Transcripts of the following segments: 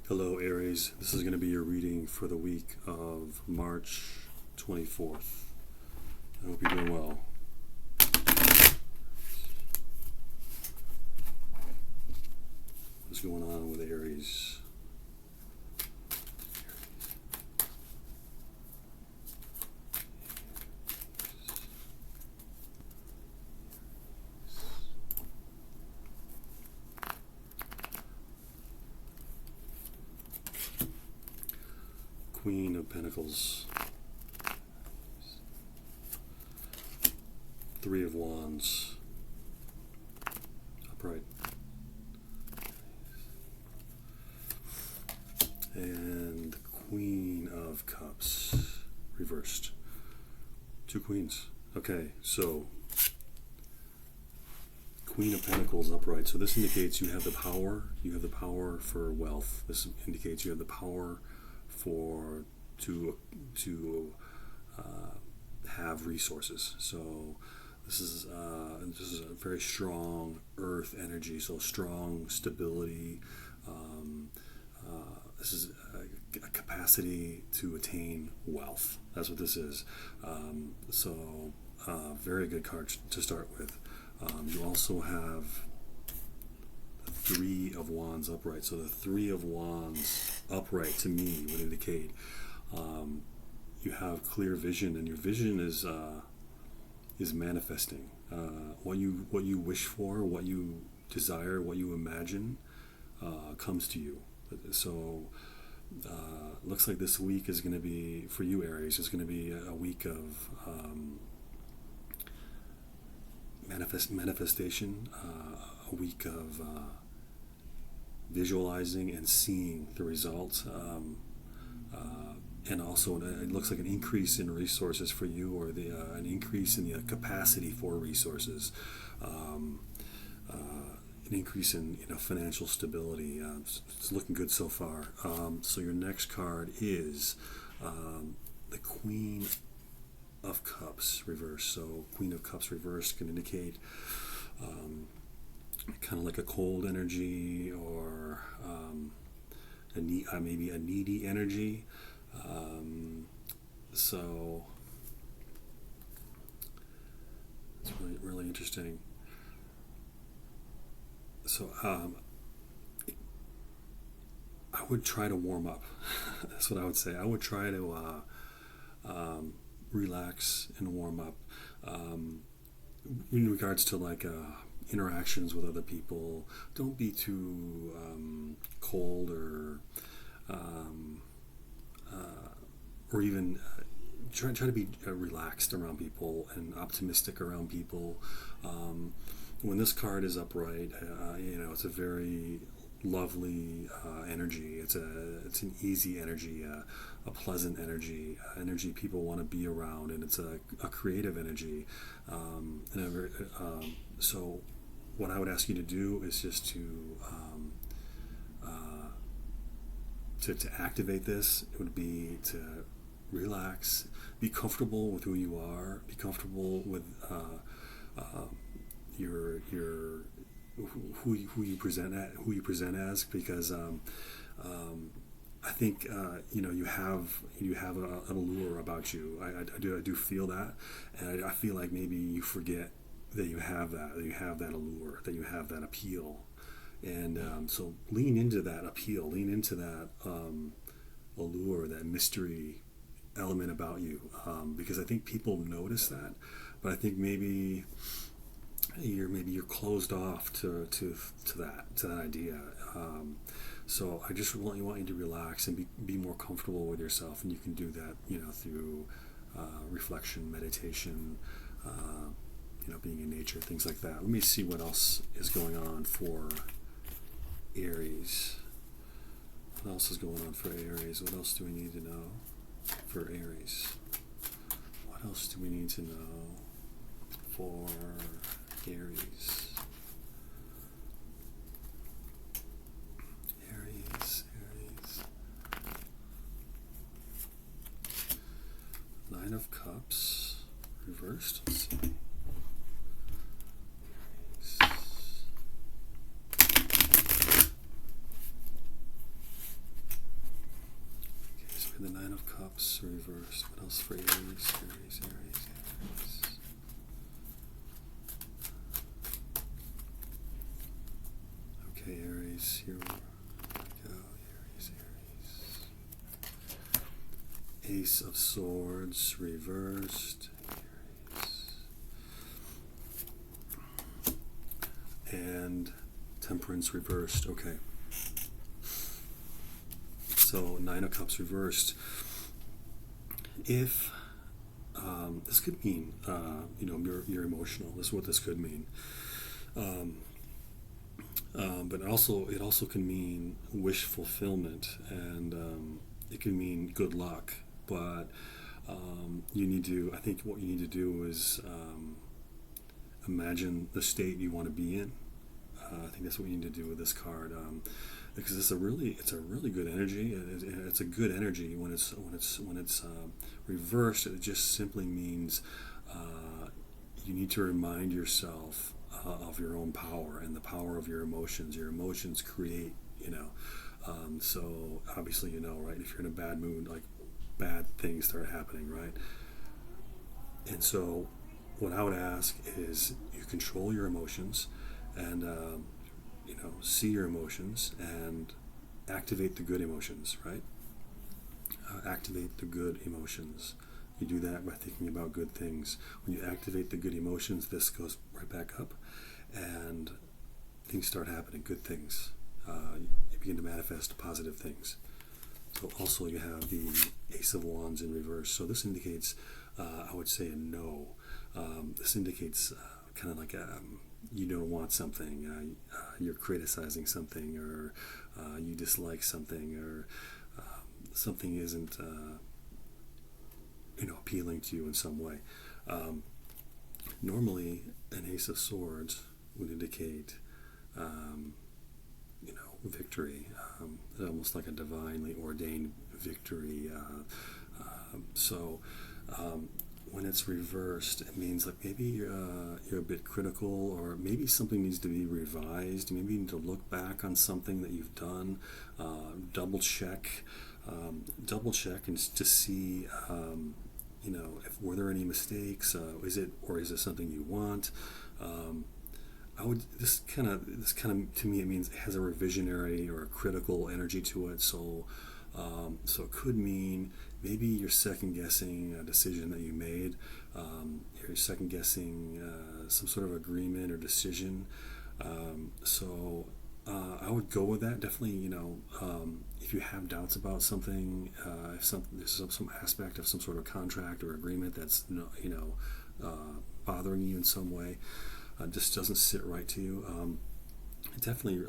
Hello, Aries. This is going to be your reading for the week of March 24th. I hope you're doing well. What's going on with Aries? Queen of Pentacles, Three of Wands, upright, and Queen of Cups, reversed. Two queens. Okay, so Queen of Pentacles upright. So this indicates you have the power. You have the power for wealth. This indicates you have the power to have resources. So this is a very strong earth energy. So strong stability. This is a capacity to attain wealth. That's what this is. Very good card to start with. You also have Three of Wands upright. So the Three of Wands upright to me would indicate you have clear vision, and your vision is manifesting. What you wish for, what you desire, what you imagine comes to you. So looks like this week is going to be, for you Aries, is going to be a week of manifestation, a week of visualizing and seeing the results, and also it looks like an increase in resources for you, or an increase in the capacity for resources, an increase in financial stability. It's looking good so far. So your next card is the Queen of Cups reversed. So Queen of Cups reversed can indicate kind of like a cold energy, or maybe a needy energy. So it's really interesting. So I would try to warm up. That's what I would say. I would try to relax and warm up in regards to interactions with other people. Don't be too cold or even try to be relaxed around people and optimistic around people. When this card is upright, it's a very lovely energy. It's an easy energy, a pleasant energy people want to be around, and it's a creative energy. So what I would ask you to do is just to activate this. It would be to relax, be comfortable with who you are, be comfortable with your who you present as, because I think you have an allure about you. I do feel that, and I feel like maybe you forget that you have that allure, that you have that appeal, and so lean into that appeal, lean into that allure, that mystery element about you, because I think people notice that, but I think maybe you're closed off to that idea. So I just want you to relax and be more comfortable with yourself, and you can do that through reflection, meditation, being in nature, things like that. Let me see what else is going on for Aries. What else is going on for Aries? What else do we need to know for Aries? What else do we need to know for Aries? Aries. Nine of Cups reversed. Let's see. the Nine of Cups reversed. What else for Aries? Aries. Okay, Aries, here we go. Aries. Ace of Swords reversed. Aries. And Temperance reversed. Okay. So Nine of Cups reversed. If this could mean, you're emotional. This is what this could mean. But it also can mean wish fulfillment, and it can mean good luck. But I think what you need to do is imagine the state you want to be in. I think that's what you need to do with this card, because it's a really good energy. It's a good energy when it's reversed. It just simply means you need to remind yourself of your own power and the power of your emotions. Your emotions create, so obviously, right? If you're in a bad mood, like bad things start happening, right? And so what I would ask is you control your emotions and, see your emotions and activate the good emotions, right? Activate the good emotions. You do that by thinking about good things. When you activate the good emotions, this goes right back up, and things start happening, good things. You begin to manifest positive things. So also you have the Ace of Wands in reverse. So this indicates, I would say, a no. This indicates kind of like you don't want something, you're criticizing something, or you dislike something, or something isn't appealing to you in some way. Normally, an Ace of Swords would indicate, victory, almost like a divinely ordained victory. So when it's reversed, it means like maybe you're a bit critical, or maybe something needs to be revised. Maybe you need to look back on something that you've done, double check and to see, if were there any mistakes. Is it something you want? This kind of to me, it means it has a revisionary or a critical energy to it. So it could mean maybe you're second guessing a decision that you made. You're second guessing some sort of agreement or decision. I would go with that. Definitely, if you have doubts about something, if there's some aspect of some sort of contract or agreement that's bothering you in some way, just doesn't sit right to you. Definitely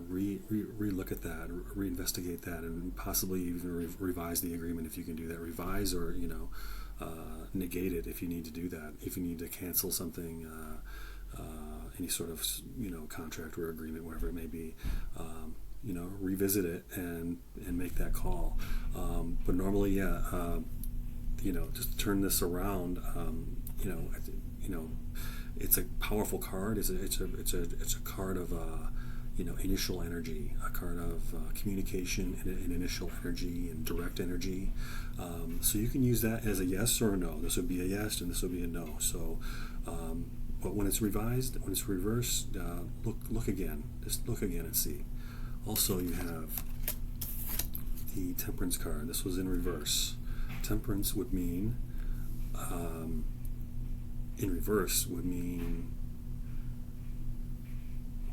re-look at that, reinvestigate that, and possibly even revise the agreement if you can do that. Revise or negate it if you need to do that. If you need to cancel something, any sort of contract or agreement, whatever it may be, revisit it and make that call. But normally, just turn this around. It's a powerful card. It's a card of initial energy, a card of communication and initial energy and direct energy. So you can use that as a yes or a no. This would be a yes and this would be a no. So, but when it's revised, when it's reversed, look again. Just look again and see. Also, you have the Temperance card. This was in reverse. Temperance would mean, in reverse would mean,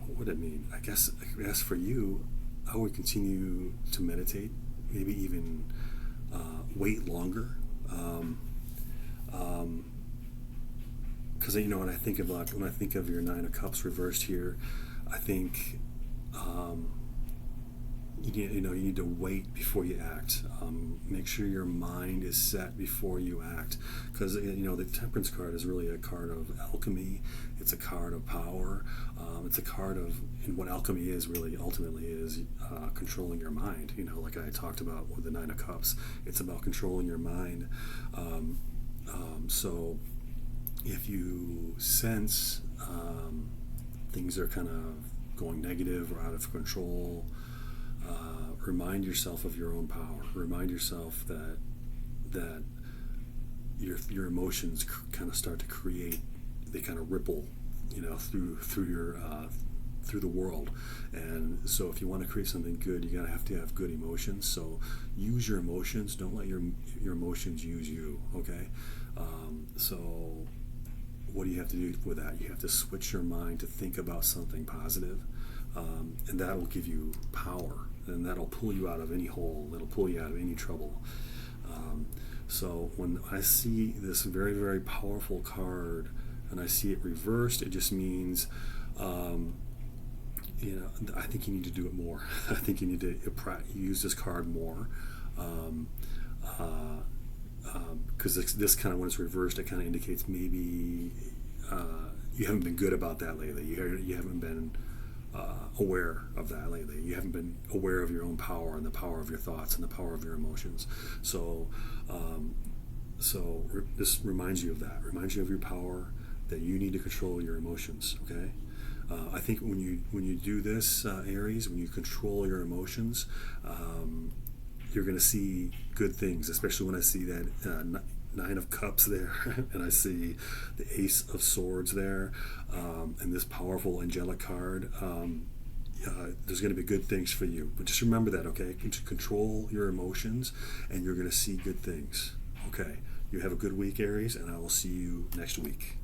what would it mean? I guess for you, I would continue to meditate, maybe even wait longer. Because when I think of your Nine of Cups reversed here, I think you need to wait before you act. Make sure your mind is set before you act, because the Temperance card is really a card of alchemy. It's a card of power. It's a card of, and what alchemy is really ultimately is controlling your mind. Like I talked about with the Nine of Cups, it's about controlling your mind. So if you sense things are kind of going negative or out of control, remind yourself of your own power. Remind yourself that your emotions kind of start to create. They kind of ripple, through the world. And so if you want to create something good, you gotta have to have good emotions. So use your emotions. Don't let your emotions use you. Okay. So what do you have to do with that? You have to switch your mind to think about something positive, and that will give you power, and that'll pull you out of any hole. That'll pull you out of any trouble. So when I see this very, very powerful card and I see it reversed, it just means, I think you need to do it more. I think you need to use this card more. Because this kind of, when it's reversed, it kind of indicates maybe you haven't been good about that lately. You haven't been aware of that lately. You haven't been aware of your own power and the power of your thoughts and the power of your emotions. So this reminds you of that. Reminds you of your power, that you need to control your emotions. Okay. I think when you do this, Aries, when you control your emotions, you're going to see good things, especially when I see that Nine of Cups there, and I see the Ace of Swords there, and this powerful angelic card. There's going to be good things for you. But just remember that, okay? Control your emotions, and you're going to see good things. Okay? You have a good week, Aries, and I will see you next week.